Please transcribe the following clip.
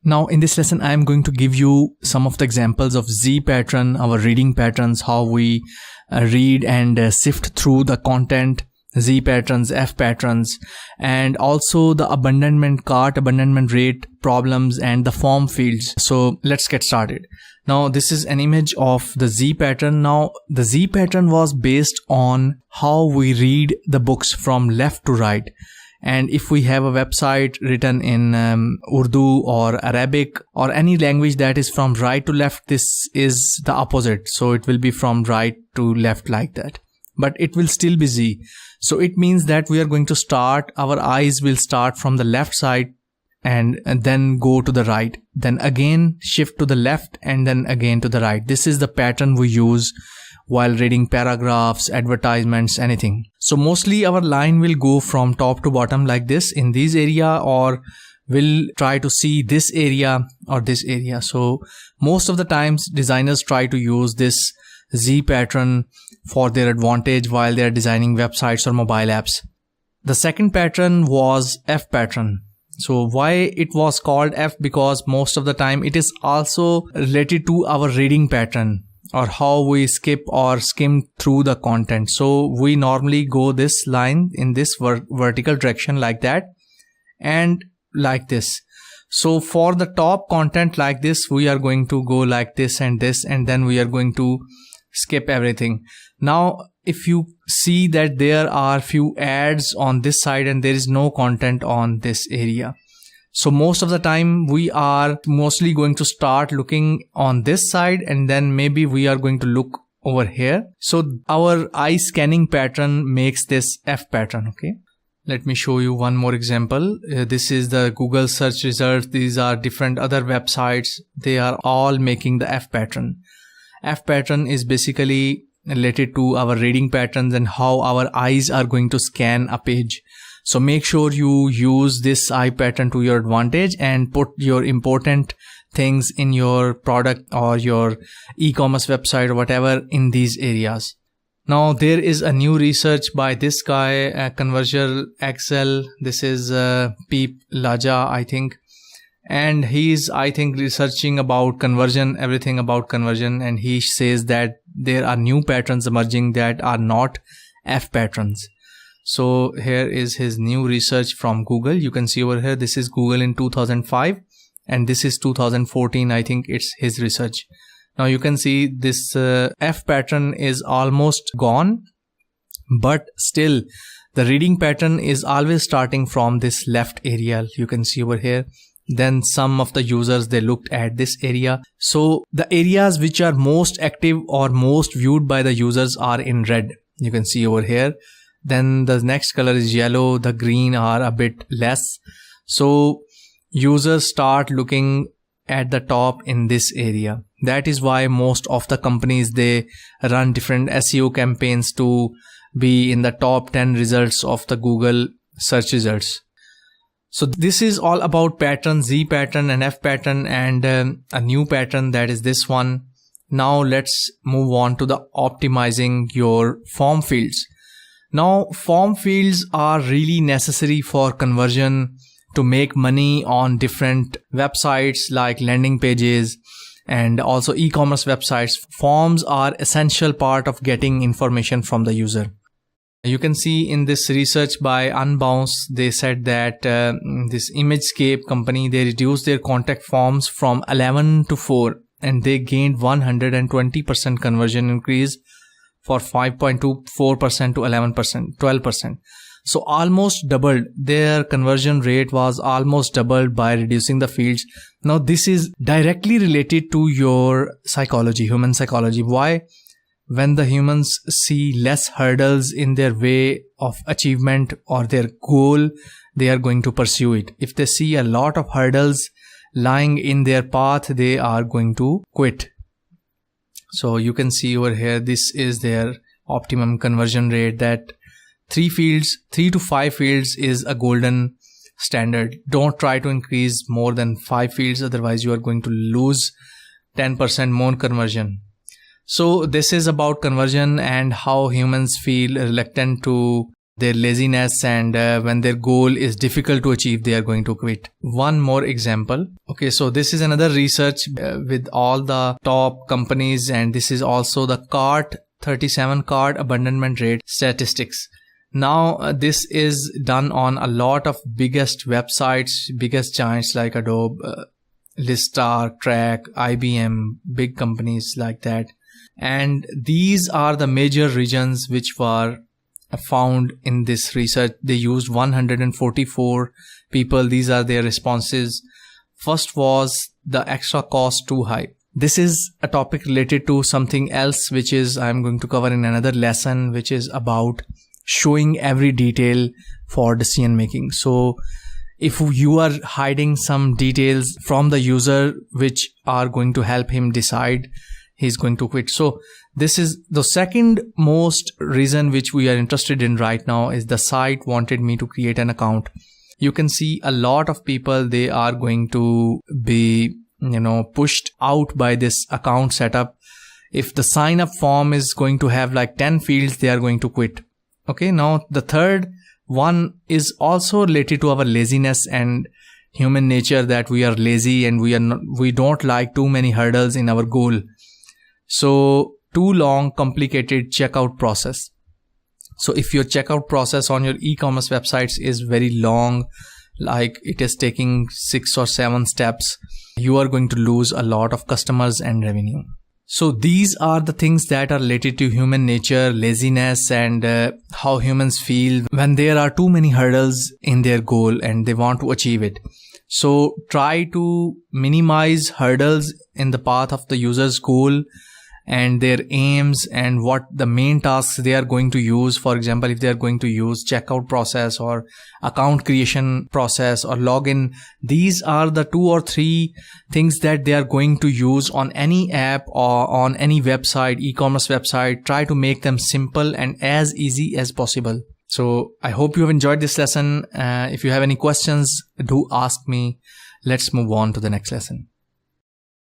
Now in this lesson, I am going to give you some of the examples of Z pattern, our reading patterns, how we read and sift through the content, Z patterns, F patterns, and also the abandonment cart, abandonment rate problems, and the form fields. So let's get started. Now this is an image of the Z pattern. Now the Z pattern was based on how we read the books from left to right. And if we have a website written in Urdu or Arabic or any language that is from right to left, this is the opposite. So it will be from right to left like that. But it will still be Z. So it means that we are going to start, our eyes will start from the left side and then go to the right. Then again shift to the left and then again to the right. This is the pattern we use while reading paragraphs, advertisements, anything. So mostly our line will go from top to bottom like this in this area, or we'll try to see this area or this area. So most of the times designers try to use this Z pattern for their advantage while they are designing websites or mobile apps. The second pattern was F pattern. So why it was called F? Because most of the time it is also related to our reading pattern, or how we skip or skim through the content. So we normally go this line in this vertical direction like that and like this. So for the top content like this, we are going to go like this, and then we are going to skip everything. Now if you see that there are few ads on this side and there is no content on this area. So most of the time we are mostly going to start looking on this side, and then maybe we are going to look over here. So our eye scanning pattern makes this F pattern. Okay. Let me show you one more example. This is the Google search results. These are different other websites. They are all making the F pattern. F pattern is basically related to our reading patterns and how our eyes are going to scan a page. So make sure you use this eye pattern to your advantage and put your important things in your product or your e-commerce website or whatever in these areas. Now there is a new research by this guy, Conversion Excel. This is Peep Laja, I think. And he's, I think, researching about conversion, everything about conversion. And he says that there are new patterns emerging that are not F patterns. So here is his new research from Google. You can see over here, this is Google in 2005 and this is 2014. I think it's his research. Now you can see this F pattern is almost gone, but still the reading pattern is always starting from this left area. You can see over here. Then some of the users, they looked at this area. So the areas which are most active or most viewed by the users are in red. You can see over here. Then the next color is yellow. The green are a bit less. So users start looking at the top in this area. That is why most of the companies, they run different SEO campaigns to be in the top 10 results of the Google search results. So this is all about pattern, Z pattern and F pattern, and a new pattern, that is this one. Now let's move on to the optimizing your form fields. Now form fields are really necessary for conversion, to make money on different websites like landing pages and also e-commerce websites. Forms are essential part of getting information from the user. You can see in this research by Unbounce, they said that this ImageScape company, they reduced their contact forms from 11 to 4 and they gained 120% conversion increase for 5.24% to 11%, 12%. So almost doubled. Their conversion rate was almost doubled by reducing the fields. Now this is directly related to your psychology, human psychology. Why? When the humans see less hurdles in their way of achievement or their goal, they are going to pursue it. If they see a lot of hurdles lying in their path, they are going to quit. So you can see over here, this is their optimum conversion rate, that 3 to 5 fields is a golden standard. Don't try to increase more than 5 fields, otherwise you are going to lose 10% more conversion. So this is about conversion and how humans feel reluctant to their laziness, and when their goal is difficult to achieve, they are going to quit. One more example. Okay, so this is another research with all the top companies, and this is also the cart 37 cart abandonment rate statistics. Now this is done on a lot of biggest websites, biggest giants like Adobe, Listar, Track, IBM, big companies like that. And these are the major reasons which were found in this research. They used 144 people. These are their responses. First was the extra cost too high. This is a topic related to something else, which is I'm going to cover in another lesson, which is about showing every detail for decision making. So if you are hiding some details from the user which are going to help him decide, he's going to quit. So this is the second most reason which we are interested in right now, is the site wanted me to create an account. You can see a lot of people, they are going to be, pushed out by this account setup. If the sign up form is going to have like 10 fields, they are going to quit. Okay, now the third one is also related to our laziness and human nature, that we are lazy and we don't like too many hurdles in our goal. So too long, complicated checkout process. So if your checkout process on your e-commerce websites is very long, like it is taking 6 or 7 steps, you are going to lose a lot of customers and revenue. So these are the things that are related to human nature, laziness, and how humans feel when there are too many hurdles in their goal and they want to achieve it. So try to minimize hurdles in the path of the user's goal and their aims and what the main tasks they are going to use. For example, if they are going to use checkout process or account creation process or login, these are the 2 or 3 things that they are going to use on any app or on any website, e-commerce website. Try to make them simple and as easy as possible. So I hope you have enjoyed this lesson. If you have any questions, do ask me. Let's move on to the next lesson.